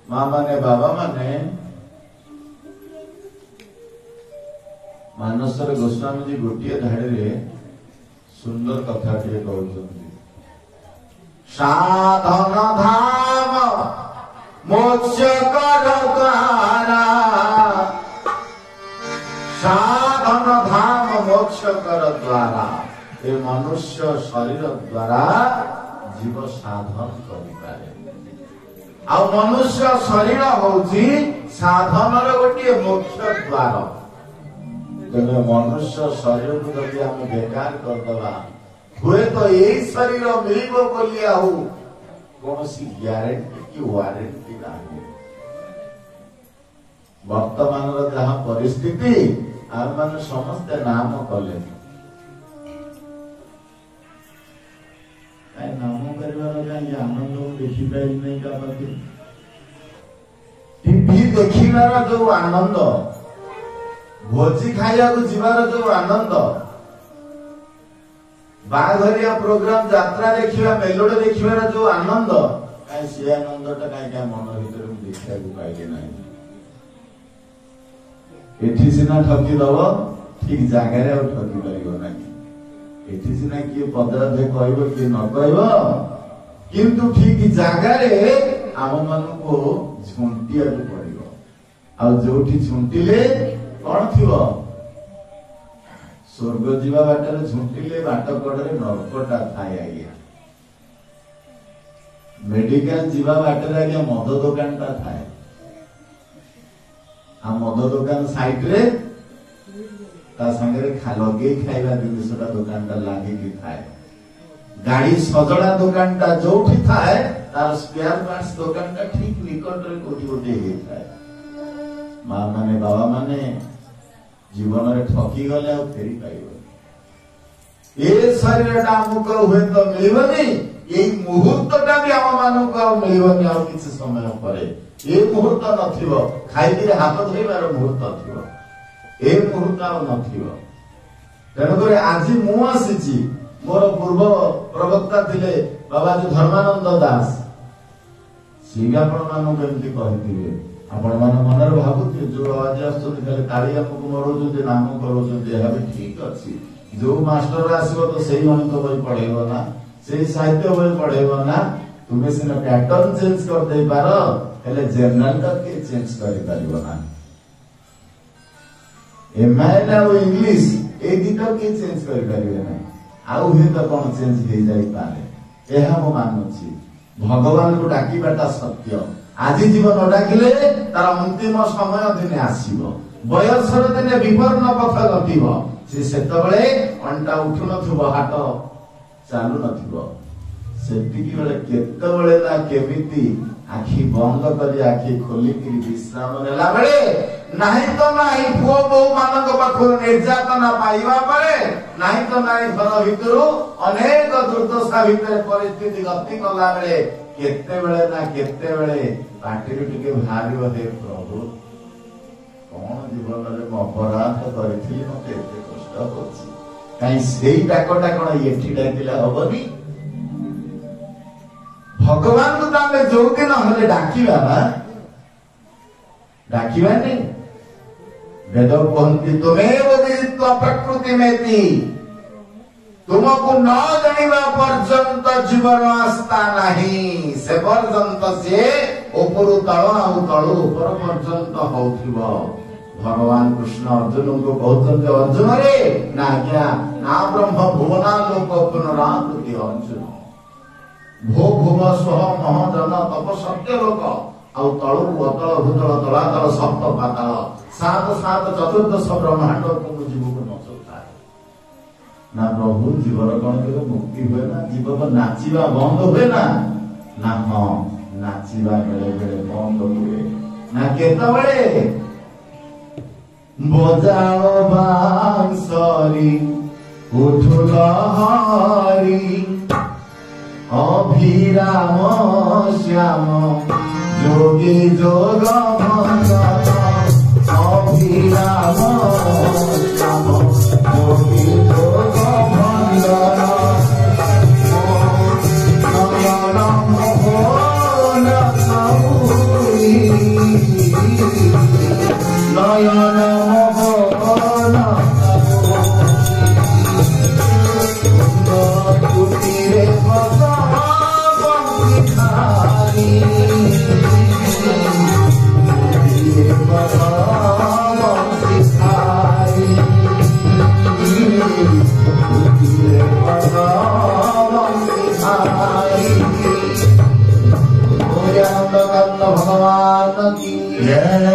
माँ माने बाबा माने मानसर गोस्वामी जी गोटे धाड़ी सुंदर कथा टे कहते साधन धाम मोक्ष कर द्वारा साधन धाम मोक्ष कर द्वारा ए मनुष्य शरीर द्वारा जीव साधन करिपारे आ मनुष्य शरीर होची साधन गोटे मोक्ष द्वार तेरे मनुष्य शरीर को जब हम बेकार करदबा हुए तो यही शरीर मिलिबो बोली आउ कौन सी ग्यारंटी की वारंटी नहीं वर्तमान जहाँ परिस्थिति आम मान समस्ते नाम कले नाम कर आनंद देखी पारि नहीं का पाखे टीवी देखिबार जो आनंद भोजी खाइया जीवार जो आनंद बाघरिया प्रोग्राम यात्रा देखा मेलोडी देखिबार जो आनंद कहीं से आनंद कहीं मन भर देखा पाइले ना एठी सिना ठकी दब ठीक जगार ठकी पार ना एठी सिना किए पदराधे कहब किए न कहब किंतु ठीक जगार आम मान को झुंटिया पड़ो आ जो झुंटिले कौन थी स्वर्ग जीवा बाटर झुंटिले बाट कड़े नरकटा थाए आज्ञा मेडिकल जीवा बाटर आज्ञा मद दुकान टा थाए आ मद दुकान साइड रे ता संगे लगे खाइबा जिनिसटा दुकान टा लागिकी थाए गाड़ी सजड़ा दुकान टा जोठी थाए तार स्पेयर पार्ट्स दुकान टा ठीक निकट रे कोठी कोठी हे थाए माँ माने बाबा माने जीवन में ठकी गले आ फेरी पाइब ए शरीर आमको हुए तो मिलबनी ये मुहूर्तटा भी आम मानक मिलबनी आ किसी समय पर ये मुहूर्त नथिबो खाई हाथ धोइबार मुहूर्त थिबो ए मुहूर्त आ नथिबो तेणुकर आज मु आसी मोर पूर्व प्रवक्ता थिले बाबाजी धर्मानंद दास सी आपण मानक एमती कहिथिबे आपण मान मन भावुथे जो आज आसुते ताली हमको मरोजुते नाम करोजुते यह भी ठीक अच्छी जो मास्टर आसो तो सही गणित बही पढ़ेब ना सही साहित्य बही पढ़ेब ना तुम्हें सिना पैटर्न चेंज कर दे पार हेले जनरल का के चेंज करि परिबो ना एमआईएल और इंग्लिश ए दिटा के चेंज करि परिबे ना आउ हे तो कोन चेंज हे जाई पारे एहा मो मानुछि भगवान को डाकिबाटा सत्य आज जीवन डाकिले तार अंतिम समय दिने आसीबो बयसर दिने विपर्ण पथ गतिबो से सेतबेले अंटा उठु नथुबो हाथ चालू नथिबो सेतिकी बेले केतबेले ना केमिति आखी बंद करी आखी खोली कि विश्राम नेला बेले नाही तो नाही पुओ बो मानक पाखु निर्यातना पाइबा परे नाही तो नाही घर भितरु अनेक दुर्दशा भितर परिस्थिति गति कला बेले केते बेले ना केते बेले पाटिरु टिके भारिबो हे प्रभु कोन जीवन रे म अपराध करिथिली मते एते कष्ट होछि काई सेई डाकटा कोन एठी डाकिला हबनी भगवान को तामे जो दिन हले डाकिबा ना डाकिबा ने वेद कहन्ति तुमेव विदित्वा प्रकृति मेति तुमको न जानिबा पर्यंत जीवन आस्था नहीं से पर्यंत से ऊपर तल आउ तल ऊपर पर्यंत होथिबो भगवान कृष्ण अर्जुन को कहते अर्जुन रे ना क्या ना ब्रह्म भुवना लोक पुनरावृत्ति अर्जुन भो भुव स्व मह जन तप सत्य लोक आउ तल अतल भूतल तलातल सप्त पाताल सात सात चतुर्दश ब्रह्मांड को जीव को नचता ना प्रभु जीवन कौन के मुक्ति हुए ना जीव को नाचिबा बंद हुए ना ना हाँ नाचिबा बेले बेले बंद हुए ना केतबेले बजाओ बांसुरी उठु लहरी अभिराम श्याम जोगी जोग भंजन अभिराम श्याम जोगी जोग भंजन नयन मोहन ଜୟ